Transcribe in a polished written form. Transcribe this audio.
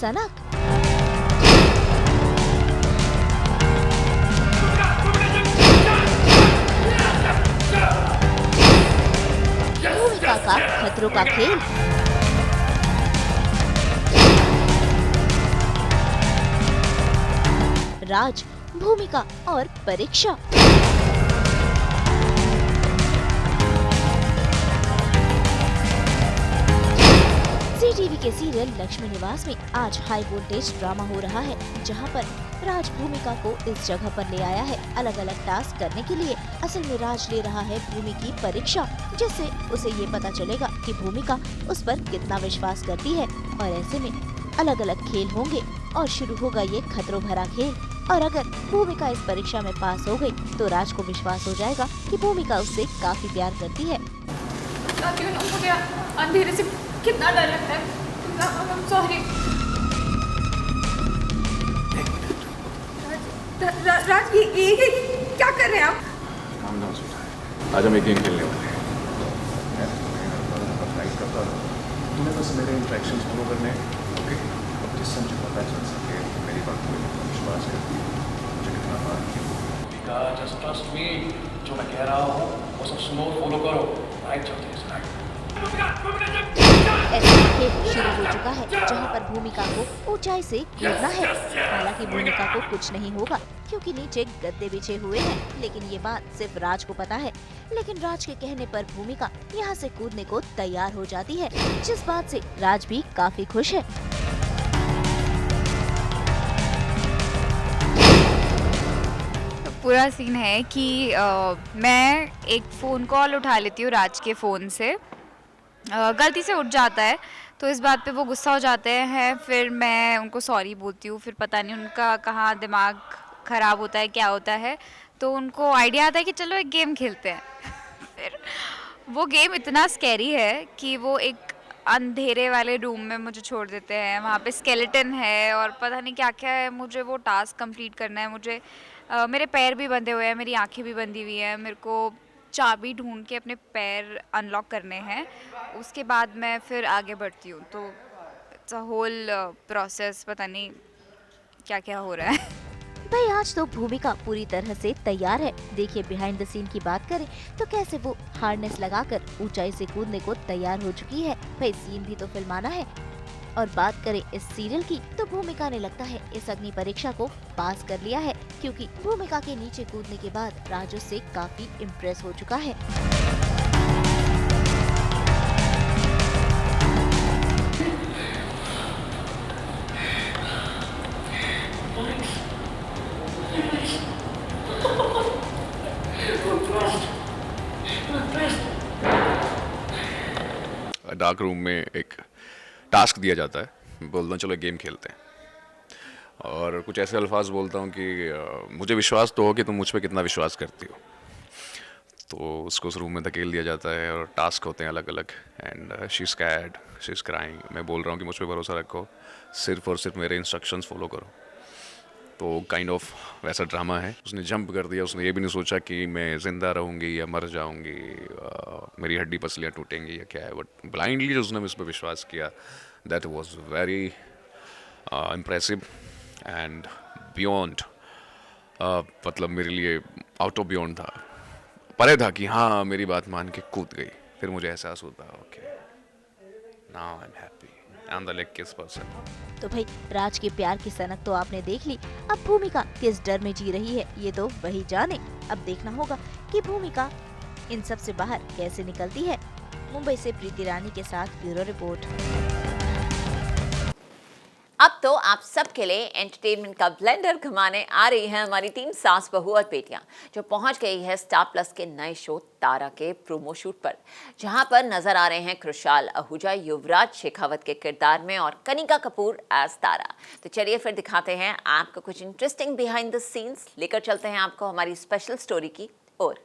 सनक। भूमिका का खतरों का खेल। राज, भूमिका और परीक्षा। टीवी के सीरियल लक्ष्मी निवास में आज हाई वोल्टेज ड्रामा हो रहा है, जहां पर राज भूमिका को इस जगह पर ले आया है अलग अलग टास्क करने के लिए। असल में राज ले रहा है भूमि की परीक्षा, जिससे उसे ये पता चलेगा कि भूमिका उस पर कितना विश्वास करती है। और ऐसे में अलग अलग खेल होंगे और शुरू होगा ये खतरों भरा खेल। और अगर भूमिका इस परीक्षा में पास हो गई तो राज को विश्वास हो जाएगा कि भूमिका उससे काफी प्यार करती है। अंधेरे से कितना डर लगता है। सॉरी राज, ये क्या कर रहे हैं आप? आज हम एक गेम खेलने वाले हैं। तुम्हें बस मेरे इंस्ट्रक्शंस फॉलो करने हैं, ओके? अब जिससे मुझे पता चल सके मेरी बात में विश्वास करती है, मुझे कितना मार जस्ट ट्रस्ट मी, जो मैं कह रहा हूँ वो सब सुनो, फॉलो करो, राइट चलते हैं, राइट। ऐसा खेल शुरू हो चुका है जहां पर भूमिका को ऊंचाई से कूदना है। हालांकि भूमिका को कुछ नहीं होगा क्योंकि नीचे गद्दे बिछे हुए हैं, लेकिन ये बात सिर्फ राज को पता है। लेकिन राज के कहने पर भूमिका यहां से कूदने को तैयार हो जाती है, जिस बात से राज भी काफी खुश है। पूरा सीन है कि मैं एक फ़ोन कॉल उठा लेती हूँ राज के फ़ोन से। गलती से उठ जाता है तो इस बात पे वो गुस्सा हो जाते हैं। फिर मैं उनको सॉरी बोलती हूँ। फिर पता नहीं उनका कहाँ दिमाग ख़राब होता है, क्या होता है, तो उनको आइडिया आता है कि चलो एक गेम खेलते हैं। फिर वो गेम इतना स्कैरी है कि वो एक अंधेरे वाले रूम में मुझे छोड़ देते हैं। वहाँ पे स्केलेटन है और पता नहीं क्या क्या है। मुझे वो टास्क कंप्लीट करना है। मुझे मेरे पैर भी बंधे हुए हैं, मेरी आंखें भी बंधी हुई हैं। मेरे को चाबी ढूंढ के अपने पैर अनलॉक करने हैं, उसके बाद मैं फिर आगे बढ़ती हूँ। तो इट्स अ होल प्रोसेस, पता नहीं क्या क्या हो रहा है। भाई आज तो भूमिका पूरी तरह से तैयार है। देखिए बिहाइंड द सीन की बात करें तो कैसे वो हार्नेस लगाकर ऊंचाई से कूदने को तैयार हो चुकी है। भाई सीन भी तो फिल्माना है। और बात करें इस सीरियल की तो भूमिका ने लगता है इस अग्नि परीक्षा को पास कर लिया है, क्योंकि भूमिका के नीचे कूदने के बाद राज उससे काफी इम्प्रेस हो चुका है। डार्क रूम में एक टास्क दिया जाता है, बोलता हूँ चलो गेम खेलते हैं, और कुछ ऐसे अल्फाज बोलता हूँ कि मुझे विश्वास तो हो कि तुम मुझ पे कितना विश्वास करती हो। तो उसको उस रूम में धकेल दिया जाता है और टास्क होते हैं अलग अलग। And she is scared, she is crying. मैं बोल रहा हूँ कि मुझ पे भरोसा रखो, सिर्फ और सिर्फ मेरे इंस्ट्रक्शंस फॉलो करो। तो काइंड ऑफ वैसा ड्रामा है। उसने जंप कर दिया, उसने ये भी नहीं सोचा कि मैं ज़िंदा रहूँगी या मर जाऊँगी, मेरी हड्डी पसलियाँ टूटेंगी या क्या है। बट ब्लाइंडली जो उसने मुझ पर विश्वास किया, that was very impressive and beyond, मतलब मेरे लिए आउट ऑफ बियॉन्ड था, परे था कि हाँ मेरी बात मान के कूद गई। फिर मुझे एहसास होता okay, now I am happy, I am the luckiest person. तो भाई राज के प्यार की सनक तो आपने देख ली। अब भूमिका किस डर में जी रही है ये तो वही जाने। अब देखना होगा कि भूमिका इन सब से बाहर कैसे निकलती है। मुंबई से प्रीति रानी के साथ ब्यूरो रिपोर्ट। अब तो आप सबके लिए एंटरटेनमेंट का ब्लेंडर घुमाने आ रही है हमारी टीम सास बहू और बेटियां, जो पहुंच गई है स्टार प्लस के नए शो तारा के प्रोमो शूट पर, जहां पर नजर आ रहे हैं खुशहाल आहूजा युवराज शेखावत के किरदार में और कनिका कपूर एज तारा। तो चलिए फिर दिखाते हैं आपको कुछ इंटरेस्टिंग बिहाइंड द सीन्स, लेकर चलते हैं आपको हमारी स्पेशल स्टोरी की ओर।